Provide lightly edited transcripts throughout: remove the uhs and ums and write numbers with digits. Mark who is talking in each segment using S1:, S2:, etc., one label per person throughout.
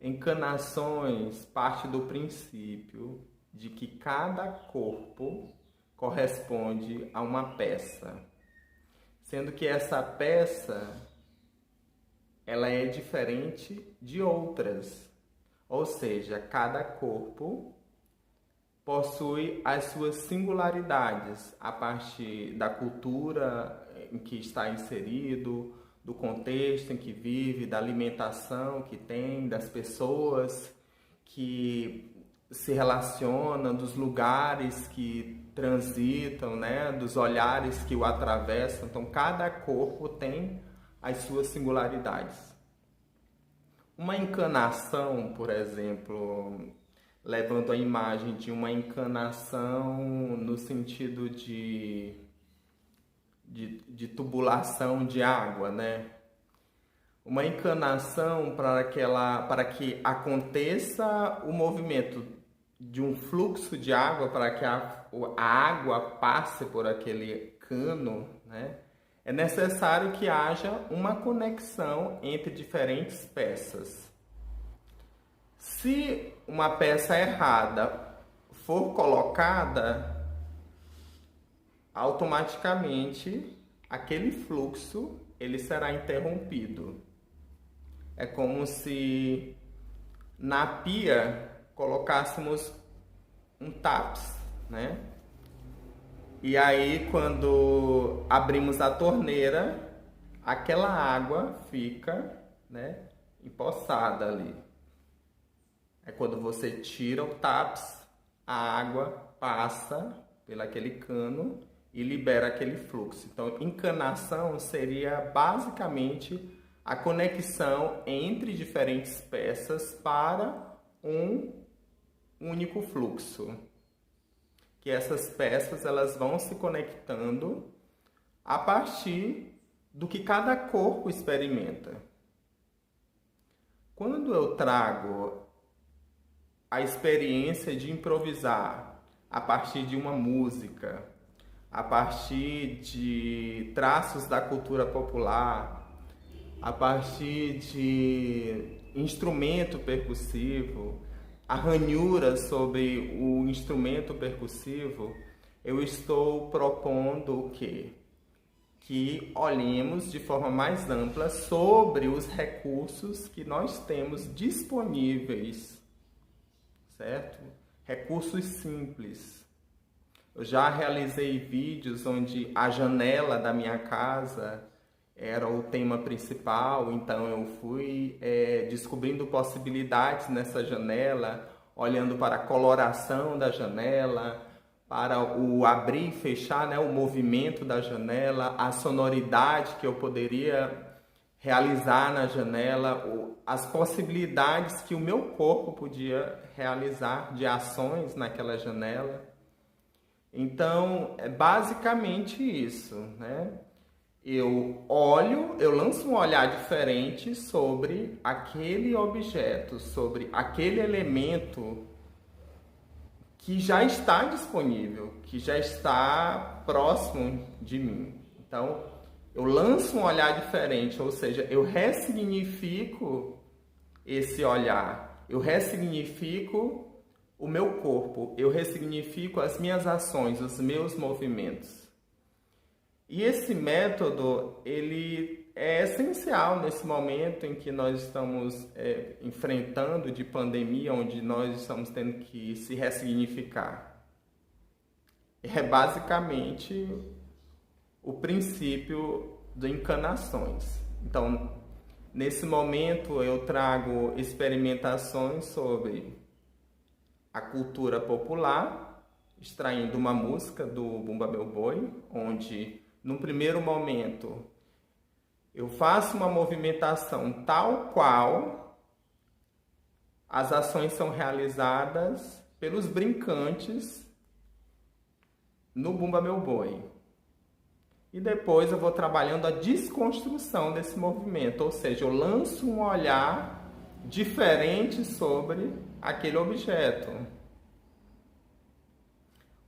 S1: Encanações parte do princípio de que cada corpo corresponde a uma peça, sendo que essa peça ela é diferente de outras, ou seja, cada corpo possui as suas singularidades a partir da cultura em que está inserido, do contexto em que vive, da alimentação que tem, das pessoas que se relacionam, dos lugares que transitam, né? Dos olhares que o atravessam. Então, cada corpo tem as suas singularidades. Uma encanação, por exemplo, levando a imagem de uma encanação no sentido de tubulação de água, né? Uma encanação para que aconteça o movimento de um fluxo de água, para que a água passe por aquele cano, né? É necessário que haja uma conexão entre diferentes peças. Se uma peça errada for colocada, automaticamente aquele fluxo ele será interrompido. É como se na pia colocássemos um taps, né? E aí quando abrimos a torneira, aquela água fica, né, empoçada ali. É quando você tira o taps, a água passa pelo aquele cano e libera aquele fluxo. Então, encanação seria basicamente a conexão entre diferentes peças para um único fluxo. Que essas peças elas vão se conectando a partir do que cada corpo experimenta. Quando eu trago a experiência de improvisar a partir de uma música, a partir de traços da cultura popular, a partir de instrumento percussivo, a ranhura sobre o instrumento percussivo, eu estou propondo o quê? Que olhemos de forma mais ampla sobre os recursos que nós temos disponíveis, certo? Recursos simples. Eu já realizei vídeos onde a janela da minha casa era o tema principal, então eu fui descobrindo possibilidades nessa janela, olhando para a coloração da janela, para o abrir e fechar, né, o movimento da janela, a sonoridade que eu poderia realizar na janela, as possibilidades que o meu corpo podia realizar de ações naquela janela. Então, é basicamente isso, né? Eu lanço um olhar diferente sobre aquele objeto, sobre aquele elemento que já está disponível, que já está próximo de mim. Então, eu lanço um olhar diferente, ou seja, eu ressignifico esse olhar, eu ressignifico o meu corpo, eu ressignifico as minhas ações, os meus movimentos. E esse método, ele é essencial nesse momento em que nós estamos enfrentando de pandemia, onde nós estamos tendo que se ressignificar. É basicamente o princípio de encanações. Então, nesse momento eu trago experimentações sobre a cultura popular, extraindo uma música do Bumba Meu Boi, onde num primeiro momento eu faço uma movimentação tal qual as ações são realizadas pelos brincantes no Bumba Meu Boi. E depois eu vou trabalhando a desconstrução desse movimento, ou seja, eu lanço um olhar diferente sobre aquele objeto.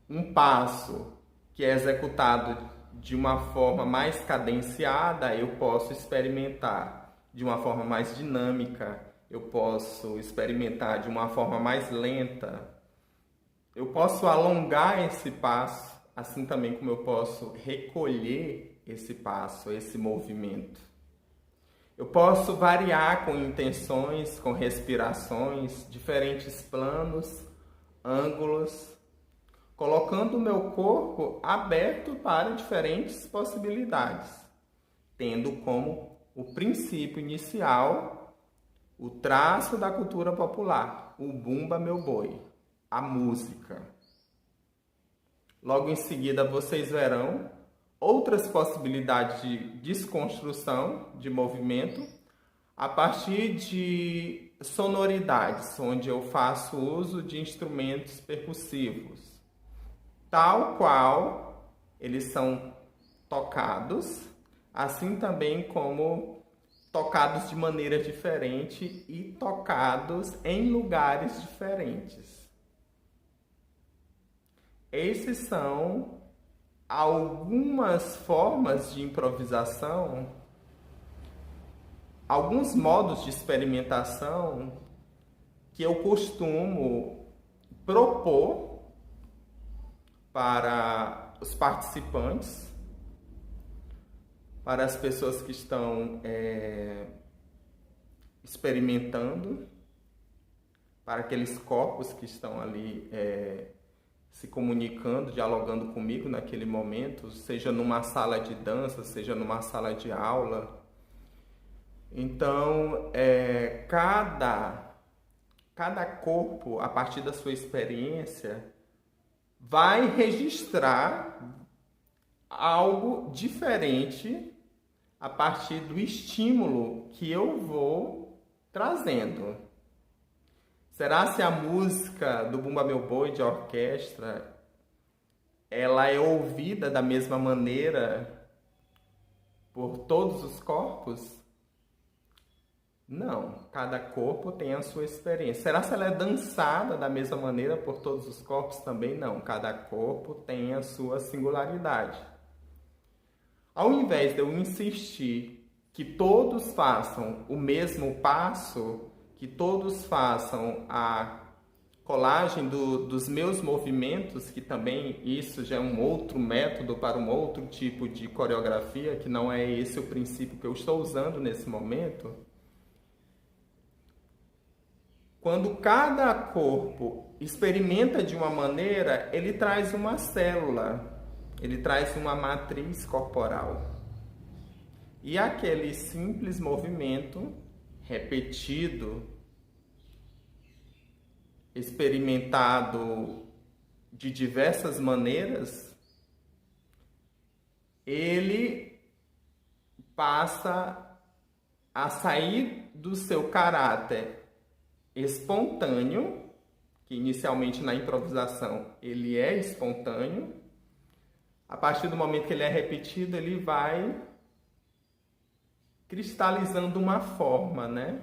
S1: Um passo que é executado de uma forma mais cadenciada, eu posso experimentar de uma forma mais dinâmica eu posso experimentar de uma forma mais lenta, eu posso alongar esse passo, assim também como eu posso recolher esse passo, esse movimento. Eu posso variar com intenções, com respirações, diferentes planos, ângulos, colocando o meu corpo aberto para diferentes possibilidades, tendo como o princípio inicial o traço da cultura popular, o Bumba Meu Boi, a música. Logo em seguida vocês verão outras possibilidades de desconstrução de movimento a partir de sonoridades, onde eu faço uso de instrumentos percussivos, tal qual eles são tocados, assim também como tocados de maneira diferente e tocados em lugares diferentes. Esses são algumas formas de improvisação, alguns modos de experimentação que eu costumo propor para os participantes, para as pessoas que estão experimentando, para aqueles corpos que estão ali se comunicando, dialogando comigo naquele momento, seja numa sala de dança, seja numa sala de aula. Então, cada corpo, a partir da sua experiência, vai registrar algo diferente a partir do estímulo que eu vou trazendo. Será se a música do Bumba Meu Boi de orquestra, ela é ouvida da mesma maneira por todos os corpos? Não, cada corpo tem a sua experiência. Será se ela é dançada da mesma maneira por todos os corpos? Também não, cada corpo tem a sua singularidade. Ao invés de eu insistir que todos façam o mesmo passo, que todos façam a colagem dos meus movimentos, que também isso já é um outro método para um outro tipo de coreografia, que não é esse o princípio que eu estou usando nesse momento. Quando cada corpo experimenta de uma maneira, ele traz uma célula, ele traz uma matriz corporal. E aquele simples movimento repetido, experimentado de diversas maneiras, ele passa a sair do seu caráter espontâneo, que inicialmente na improvisação ele é espontâneo. A partir do momento que ele é repetido, ele vai cristalizando uma forma, né?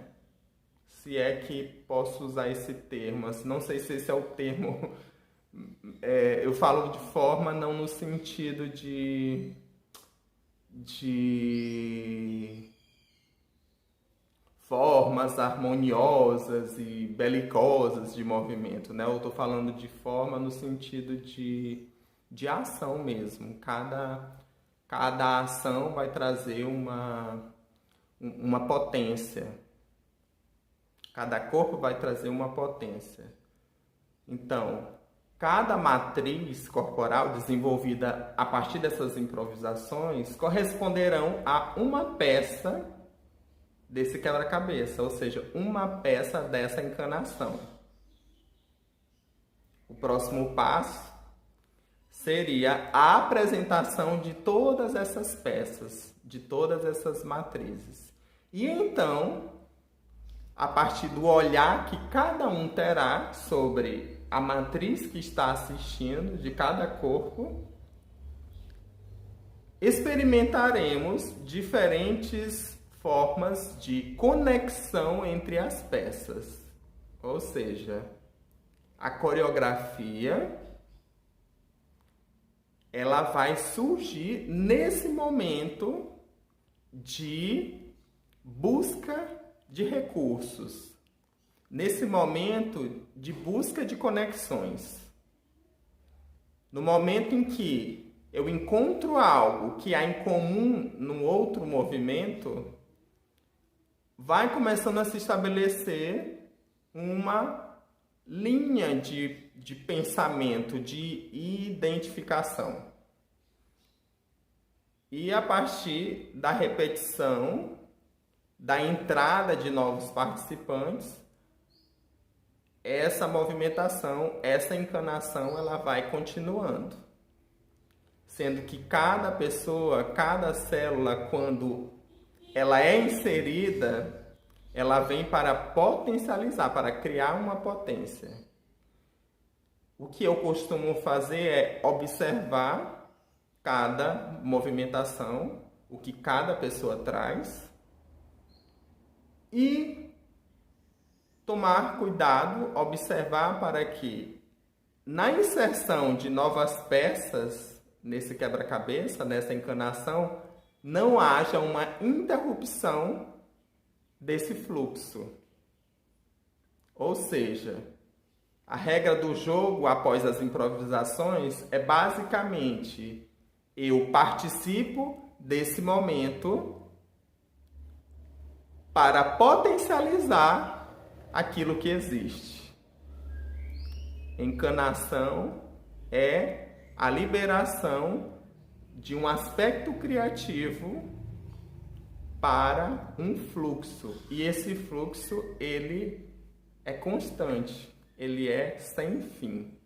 S1: Se é que posso usar esse termo. Não sei se esse é o termo. Eu falo de forma não no sentido de formas harmoniosas e belicosas de movimento, né? Eu estou falando de forma no sentido de ação mesmo. Cada ação vai trazer uma potência. Cada corpo vai trazer uma potência. Então, cada matriz corporal desenvolvida a partir dessas improvisações corresponderão a uma peça desse quebra-cabeça, ou seja, uma peça dessa encanação. O próximo passo seria a apresentação de todas essas peças, de todas essas matrizes. E então, a partir do olhar que cada um terá sobre a matriz que está assistindo de cada corpo, experimentaremos diferentes formas de conexão entre as peças. Ou seja, a coreografia ela vai surgir nesse momento de busca de recursos, nesse momento de busca de conexões. No momento em que eu encontro algo que há em comum no outro movimento, vai começando a se estabelecer uma linha de pensamento, de identificação. E a partir da repetição, da entrada de novos participantes, essa movimentação, essa encanação, ela vai continuando. Sendo que cada pessoa, cada célula, quando ela é inserida, ela vem para potencializar, para criar uma potência. O que eu costumo fazer é observar cada movimentação, o que cada pessoa traz, e tomar cuidado, observar para que na inserção de novas peças nesse quebra-cabeça, nessa encanação, não haja uma interrupção desse fluxo. Ou seja, a regra do jogo após as improvisações é basicamente eu participo desse momento para potencializar aquilo que existe. Encanação é a liberação de um aspecto criativo para um fluxo. E esse fluxo, ele é constante, ele é sem fim.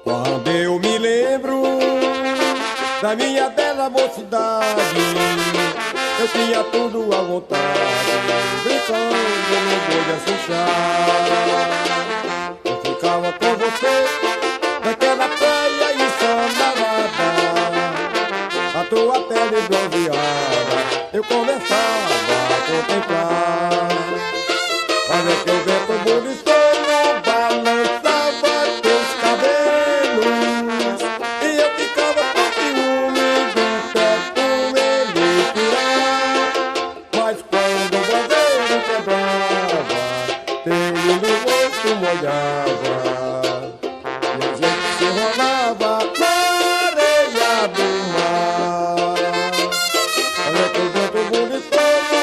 S2: Quando eu me lembro da minha bela mocidade, eu tinha tudo à vontade, brincando no boi de assustar. Eu ficava com você naquela praia ensolarada, a tua pele bronzeada, eu começava a contemplar. Olha que o vento buliçoso balançava teus cabelos, e eu ficava com ciúme do perfume me tirar. Mas quando o bandeiro quebrava, teu lindo rosto molhava, e a gente se rolava na areia do mar. Olha que o vento buliçoso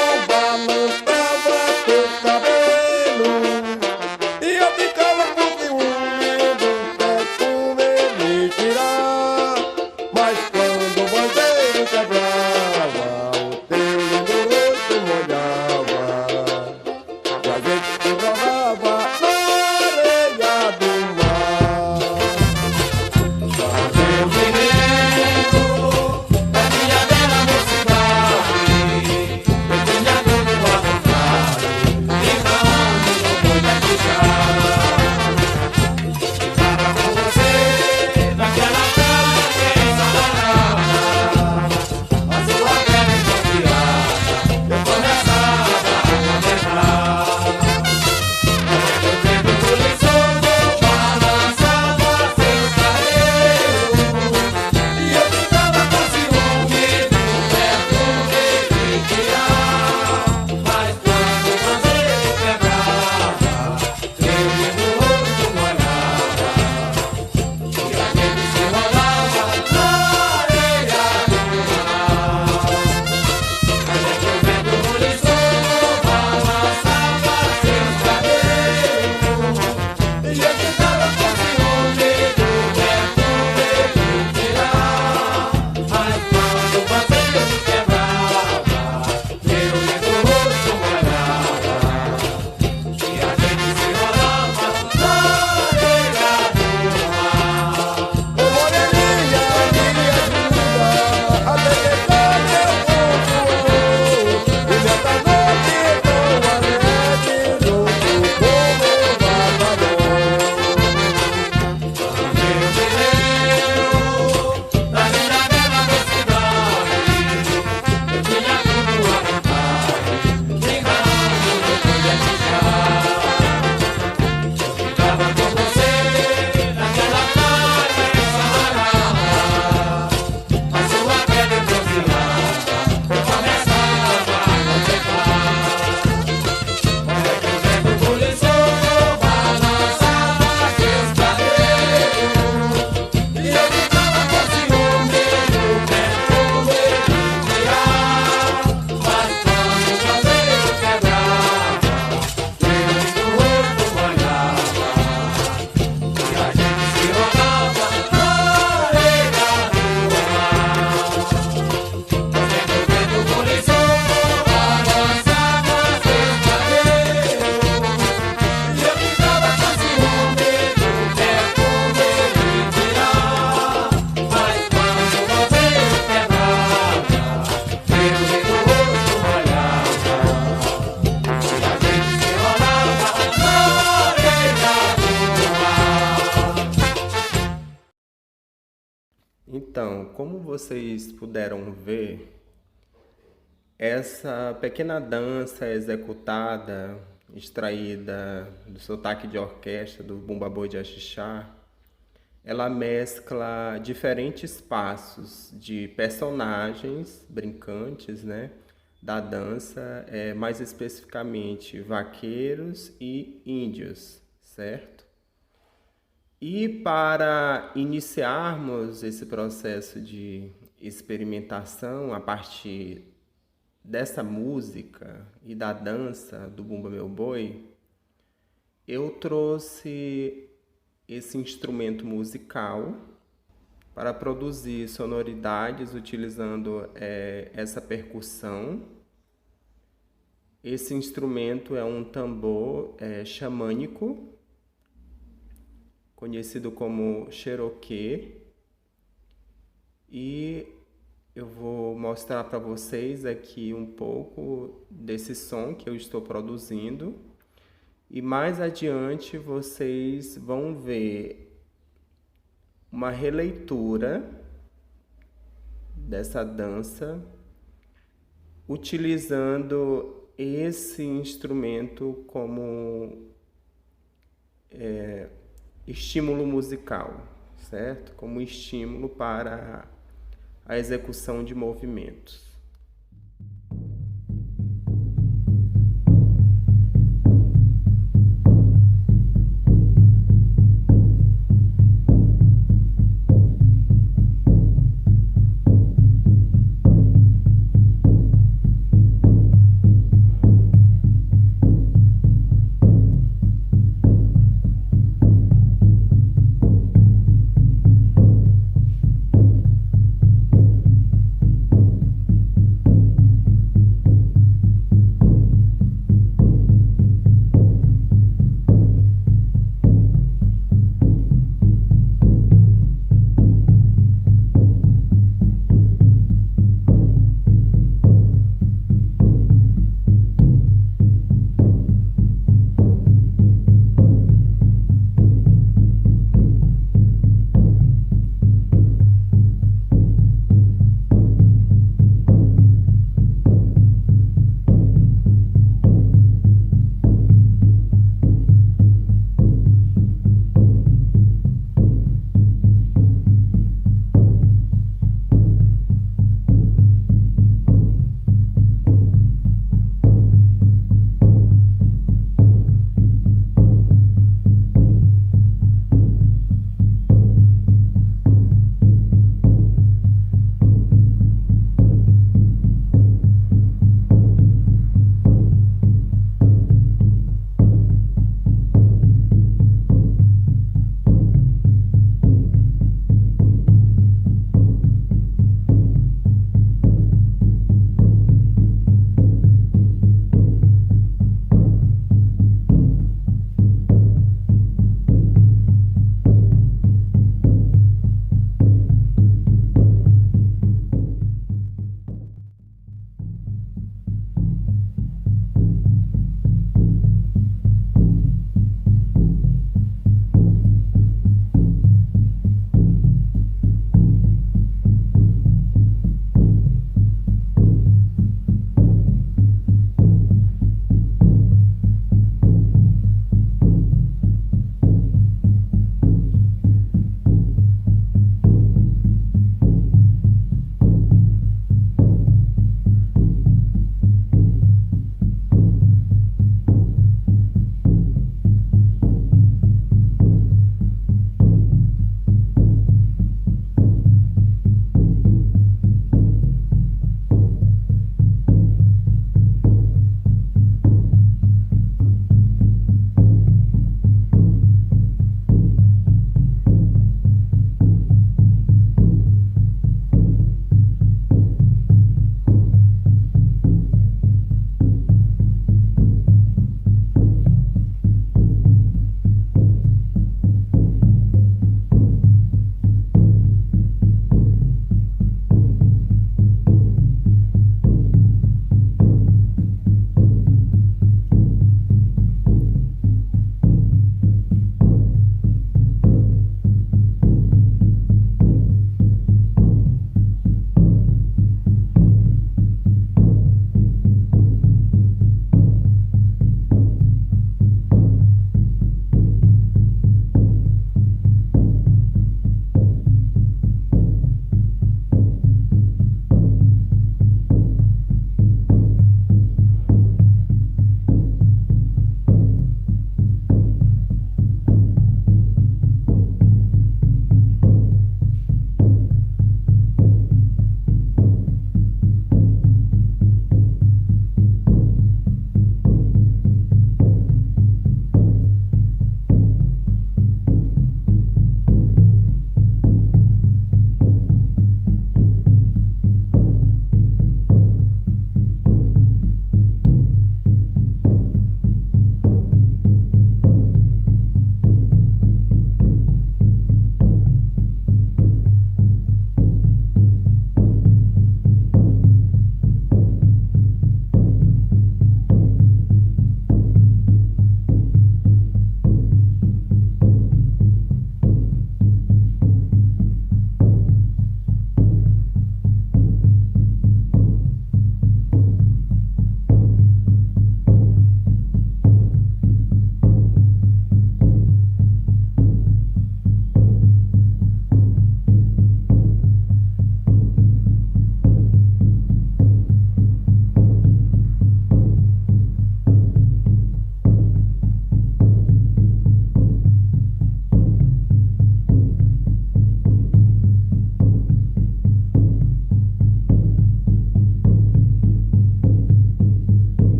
S1: Então, como vocês puderam ver, essa pequena dança executada, extraída do sotaque de orquestra do Bumba Boi de Axixá, ela mescla diferentes passos de personagens brincantes, né, da dança, mais especificamente vaqueiros e índios, certo? E para iniciarmos esse processo de experimentação a partir dessa música e da dança do Bumba Meu Boi, eu trouxe esse instrumento musical para produzir sonoridades utilizando essa percussão. Esse instrumento é um tambor xamânico, conhecido como Cherokee, e eu vou mostrar para vocês aqui um pouco desse som que eu estou produzindo, e mais adiante vocês vão ver uma releitura dessa dança utilizando esse instrumento como estímulo musical, certo? Como estímulo para a execução de movimentos.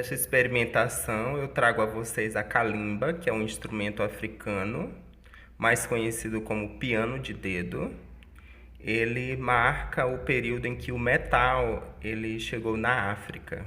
S1: Nesta experimentação, eu trago a vocês a calimba, que é um instrumento africano, mais conhecido como piano de dedo. Ele marca o período em que o metal ele chegou na África.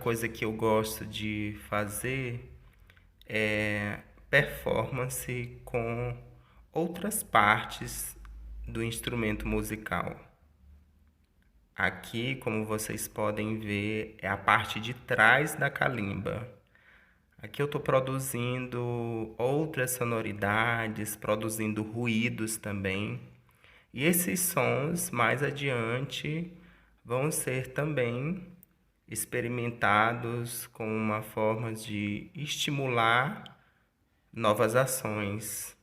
S3: coisa que eu gosto de fazer é performance com outras partes do instrumento musical. Aqui, como vocês podem ver, é a parte de trás da calimba. Aqui eu estou produzindo outras sonoridades, produzindo ruídos também. E esses sons, mais adiante, vão ser também experimentados como uma forma de estimular novas ações